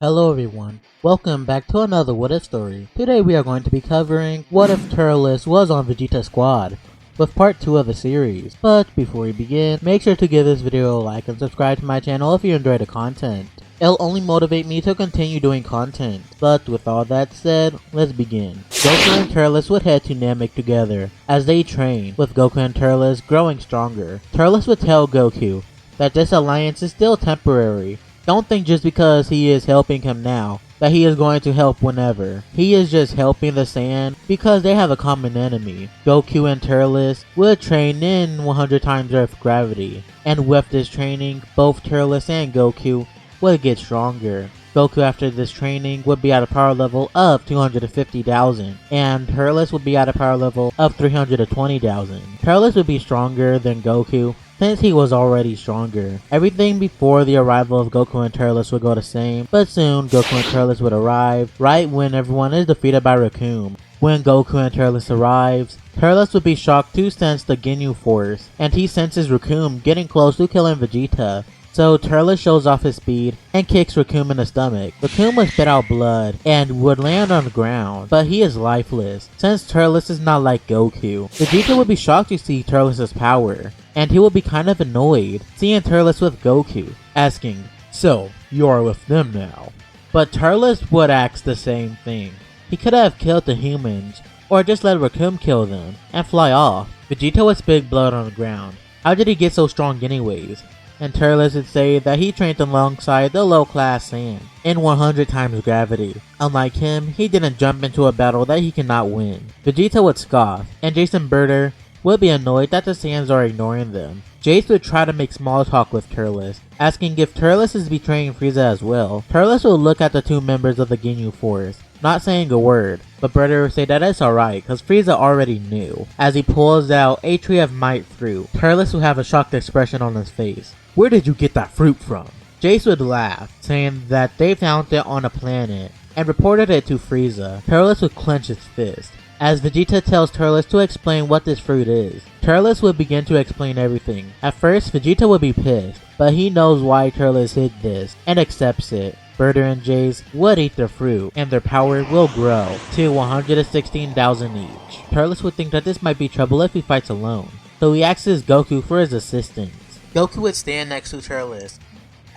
Hello everyone, welcome back to another What If story. Today we are going to be covering What If Turles was on Vegeta's squad, with part 2 of the series. But before we begin, make sure to give this video a like and subscribe to my channel if you enjoy the content. It'll only motivate me to continue doing content. But with all that said, let's begin. Goku and Turles would head to Namek together as they train, with Goku and Turles growing stronger. Turles would tell Goku that this alliance is still temporary. Don't think just because he is helping him now that he is going to help whenever. He is just helping the Saiyan because they have a common enemy. Goku and Turles would train in 100 times Earth gravity, and with this training, both Turles and Goku would get stronger. Goku after this training would be at a power level of 250,000, and Turles would be at a power level of 320,000. Turles would be stronger than Goku since he was already stronger. Everything before the arrival of Goku and Turles would go the same, but soon Goku and Turles would arrive right when everyone is defeated by Raccoon. When Goku and Turles arrives, Turles would be shocked to sense the Ginyu Force, and he senses Raccoon getting close to killing Vegeta. So Turles shows off his speed and kicks Raccoon in the stomach. Raccoon would spit out blood and would land on the ground, but he is lifeless since Turles is not like Goku. Vegeta would be shocked to see Turles' power, and he would be kind of annoyed seeing Turles with Goku, asking, "So, you are with them now?" But Turles would ask the same thing. He could have killed the humans, or just let Raccoon kill them, and fly off. Vegeta would spit blood on the ground. How did he get so strong anyways? And Turles would say that he trained alongside the low-class Saiyan in 100 times gravity. Unlike him, he didn't jump into a battle that he cannot win. Vegeta would scoff, and Jason Birder would be annoyed that the Saiyans are ignoring them. Jace would try to make small talk with Turles, asking if Turles is betraying Frieza as well. Turles would look at the two members of the Ginyu Force, not saying a word, but Birder would say that it's alright cause Frieza already knew. As he pulls out a Tree of Might fruit, Turles would have a shocked expression on his face. "Where did you get that fruit from?" Jace would laugh, saying that they found it on a planet and reported it to Frieza. Turles would clench his fist as Vegeta tells Turles to explain what this fruit is. Turles would begin to explain everything. At first, Vegeta would be pissed, but he knows why Turles hid this and accepts it. Birder and Jace would eat the fruit, and their power will grow to 116,000 each. Turles would think that this might be trouble if he fights alone, so he asks Goku for his assistance. Goku would stand next to Turles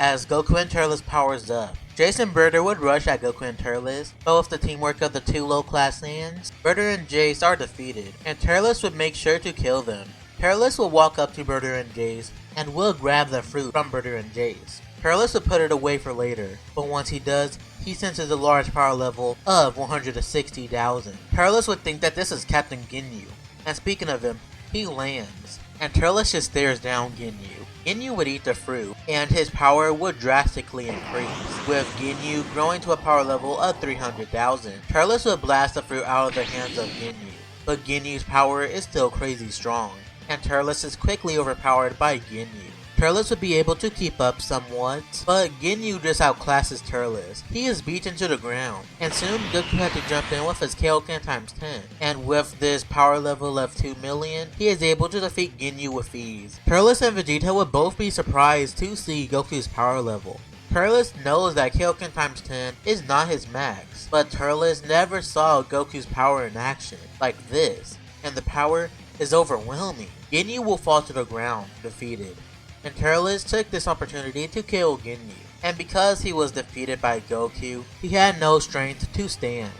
as Goku and Turles powers up. Jace and Birder would rush at Goku and Turles, but with the teamwork of the two low-class Saiyans, Birder and Jace are defeated, and Turles would make sure to kill them. Turles will walk up to Birder and Jace and will grab the fruit from Birder and Jace. Turles would put it away for later, but once he does, he senses a large power level of 160,000. Turles would think that this is Captain Ginyu, and speaking of him, he lands, and Turles just stares down Ginyu. Ginyu would eat the fruit, and his power would drastically increase, with Ginyu growing to a power level of 300,000. Turles would blast the fruit out of the hands of Ginyu, but Ginyu's power is still crazy strong, and Turles is quickly overpowered by Ginyu. Turles would be able to keep up somewhat, but Ginyu just outclasses Turles. He is beaten to the ground, and soon Goku had to jump in with his Kakarot times 10. And with this power level of 2 million, he is able to defeat Ginyu with ease. Turles and Vegeta would both be surprised to see Goku's power level. Turles knows that Kakarot times 10 is not his max, but Turles never saw Goku's power in action like this, and the power is overwhelming. Ginyu will fall to the ground, defeated, and Turles took this opportunity to kill Ginyu, and because he was defeated by Goku, he had no strength to stand.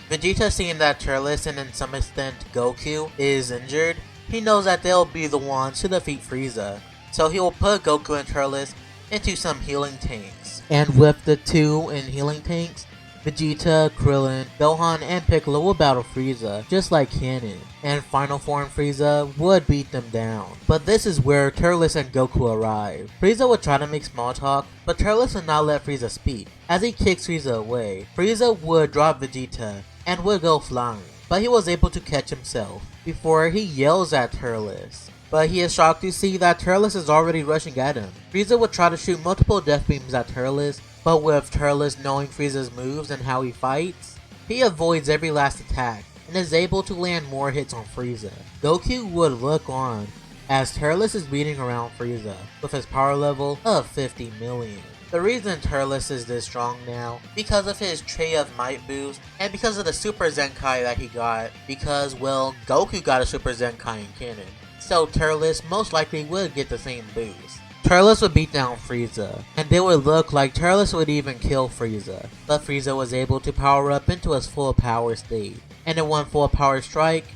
Vegeta, seeing that Turles and in some extent Goku is injured, he knows that they'll be the ones to defeat Frieza, so he will put Goku and Turles into some healing tanks. And with the two in healing tanks, Vegeta, Krillin, Gohan, and Piccolo will battle Frieza, just like canon, and Final Form Frieza would beat them down. But this is where Turles and Goku arrive. Frieza would try to make small talk, but Turles would not let Frieza speak. As he kicks Frieza away, Frieza would drop Vegeta and would go flying, but he was able to catch himself before he yells at Turles. But he is shocked to see that Turles is already rushing at him. Frieza would try to shoot multiple death beams at Turles, but with Turles knowing Frieza's moves and how he fights, he avoids every last attack and is able to land more hits on Frieza. Goku would look on as Turles is beating around Frieza with his power level of 50 million. The reason Turles is this strong now, because of his Tree of Might boost, and because of the Super Zenkai that he got, because, well, Goku got a Super Zenkai in canon. So Turles most likely would get the same boost. Turles would beat down Frieza, and it would look like Turles would even kill Frieza, but Frieza was able to power up into his full power state, and in one full power strike,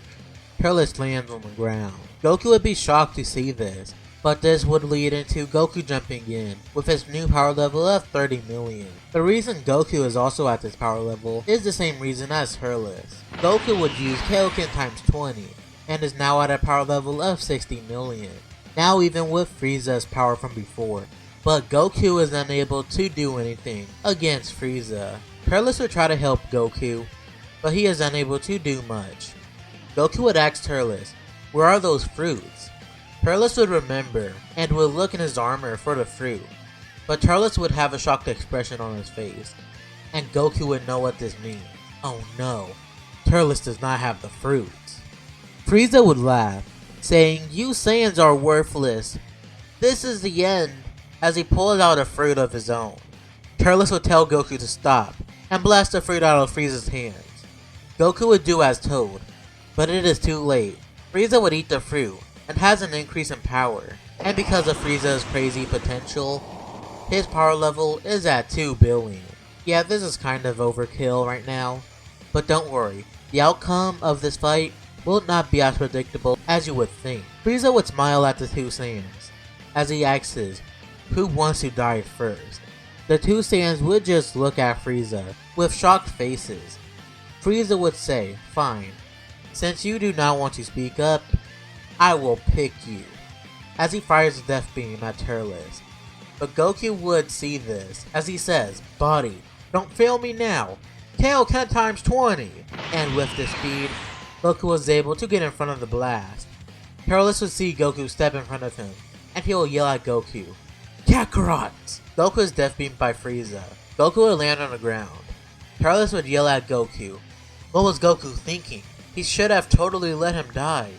Turles lands on the ground. Goku would be shocked to see this, but this would lead into Goku jumping in, with his new power level of 30 million. The reason Goku is also at this power level is the same reason as Turles. Goku would use Kaioken times 20, and is now at a power level of 60 million. Now even with Frieza's power from before, but Goku is unable to do anything against Frieza. Turles would try to help Goku, but he is unable to do much. Goku would ask Turles, "Where are those fruits?" Turles would remember, and would look in his armor for the fruit, but Turles would have a shocked expression on his face, and Goku would know what this means. Oh no, Turles does not have the fruits. Frieza would laugh, saying, "You Saiyans are worthless. This is the end," as he pulls out a fruit of his own. Turles would tell Goku to stop, and blast the fruit out of Frieza's hands. Goku would do as told, but it is too late. Frieza would eat the fruit, and has an increase in power, and because of Frieza's crazy potential, his power level is at 2 billion. Yeah, this is kind of overkill right now, but don't worry, the outcome of this fight will not be as predictable as you would think. Frieza would smile at the two Saiyans, as he asks who wants to die first. The two Saiyans would just look at Frieza with shocked faces. Frieza would say, "Fine, since you do not want to speak up, I will pick you," as he fires a death beam at Turles. But Goku would see this, as he says, "Body, don't fail me now, Kaioken times 20! And with this speed, Goku was able to get in front of the blast. Turles would see Goku step in front of him, and he will yell at Goku, "Kakarot!" Goku is death beamed by Frieza. Goku would land on the ground. Turles would yell at Goku. What was Goku thinking? He should have totally let him die.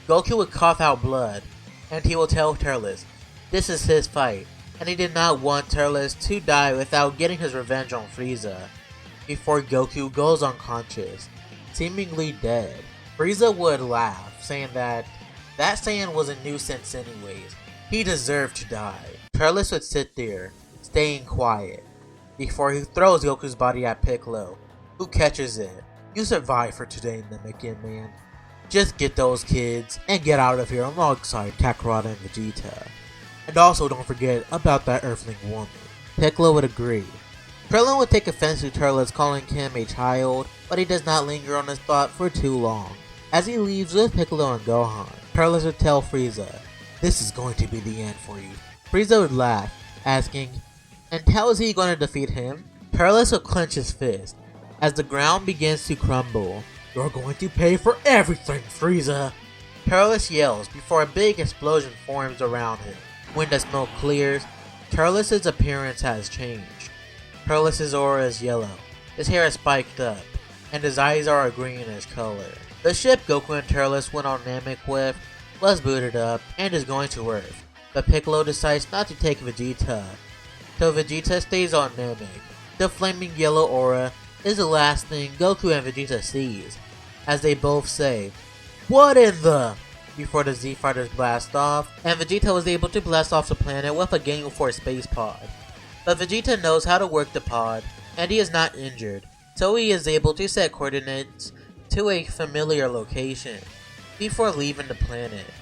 Goku would cough out blood, and he will tell Turles this is his fight, and he did not want Turles to die without getting his revenge on Frieza, before Goku goes unconscious, seemingly dead. Frieza would laugh, saying that Saiyan was a nuisance anyways, he deserved to die. Turles would sit there, staying quiet, before he throws Goku's body at Piccolo, who catches it. "You survived for today, Namekian man. Just get those kids and get out of here alongside Kakarot and Vegeta. And also don't forget about that Earthling woman." Piccolo would agree. Krillin would take offense to Turles calling him a child, but he does not linger on his thought for too long. As he leaves with Piccolo and Gohan, Turles would tell Frieza, "This is going to be the end for you." Frieza would laugh, asking, "And how is he going to defeat him?" Turles would clench his fist, as the ground begins to crumble. "You're going to pay for everything, Frieza!" Turles yells before a big explosion forms around him. When the smoke clears, Turles' appearance has changed. Turles' aura is yellow, his hair is spiked up, and his eyes are a greenish color. The ship Goku and Turles went on Namek with was booted up and is going to Earth, but Piccolo decides not to take Vegeta, so Vegeta stays on Namek. The flaming yellow aura is the last thing Goku and Vegeta sees, as they both say, "What in the?" before the Z Fighters blast off, and Vegeta was able to blast off the planet with a Ginyu Force space pod. But Vegeta knows how to work the pod, and he is not injured, so he is able to set coordinates to a familiar location before leaving the planet.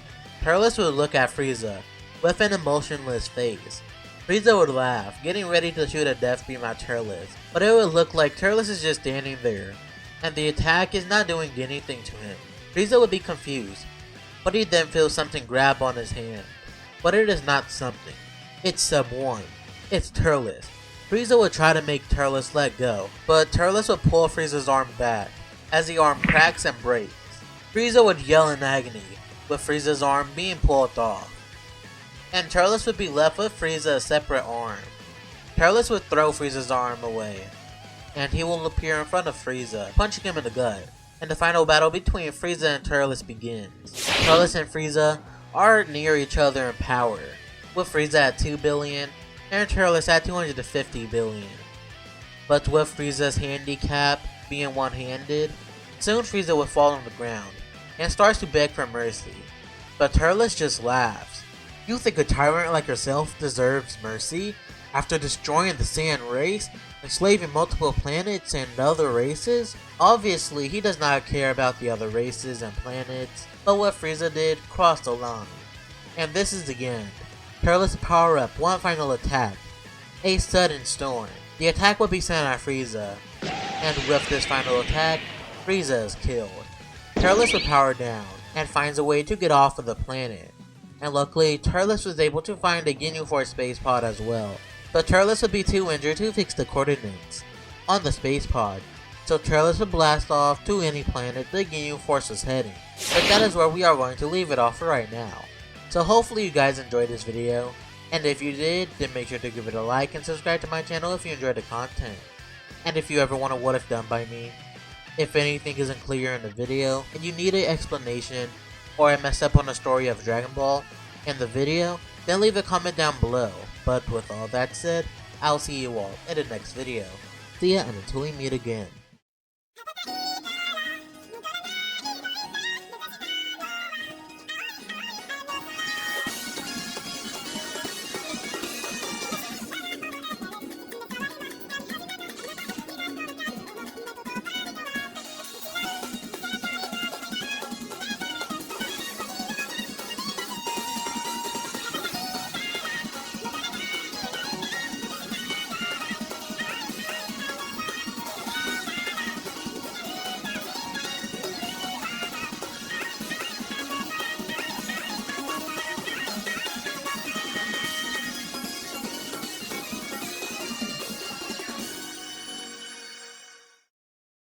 Turles would look at Frieza with an emotionless face. Frieza would laugh, getting ready to shoot a death beam at Turles, but it would look like Turles is just standing there, and the attack is not doing anything to him. Frieza would be confused, but he then feels something grab on his hand. But it is not something, it's someone. It's Turles. Frieza would try to make Turles let go, but Turles would pull Frieza's arm back, as the arm cracks and breaks. Frieza would yell in agony, with Frieza's arm being pulled off. And Turles would be left with Frieza's separate arm. Turles would throw Frieza's arm away, and he will appear in front of Frieza, punching him in the gut. And the final battle between Frieza and Turles begins. Turles and Frieza are near each other in power, with Frieza at 2 billion and Turles at 250 billion. But with Frieza's handicap being one-handed, soon Frieza would fall on the ground and starts to beg for mercy. But Turles just laughs. You think a tyrant like yourself deserves mercy? After destroying the Saiyan race, enslaving multiple planets and other races? Obviously, he does not care about the other races and planets, but what Frieza did crossed the line. And this is the end. Turles would power up one final attack, a sudden storm. The attack would be sent at Frieza, and with this final attack, Frieza is killed. Turles would power down, and finds a way to get off of the planet. And luckily, Turles was able to find a Ginyu Force space pod as well. But Turles would be too injured to fix the coordinates on the space pod, so Turles would blast off to any planet the Ginyu Force was heading. But that is where we are going to leave it off for right now. So hopefully you guys enjoyed this video, and if you did, then make sure to give it a like and subscribe to my channel if you enjoyed the content. And if you ever want a what if done by me, if anything isn't clear in the video and you need an explanation, or I messed up on the story of Dragon Ball in the video, then leave a comment down below. But with all that said, I'll see you all in the next video. See ya, and until we meet again.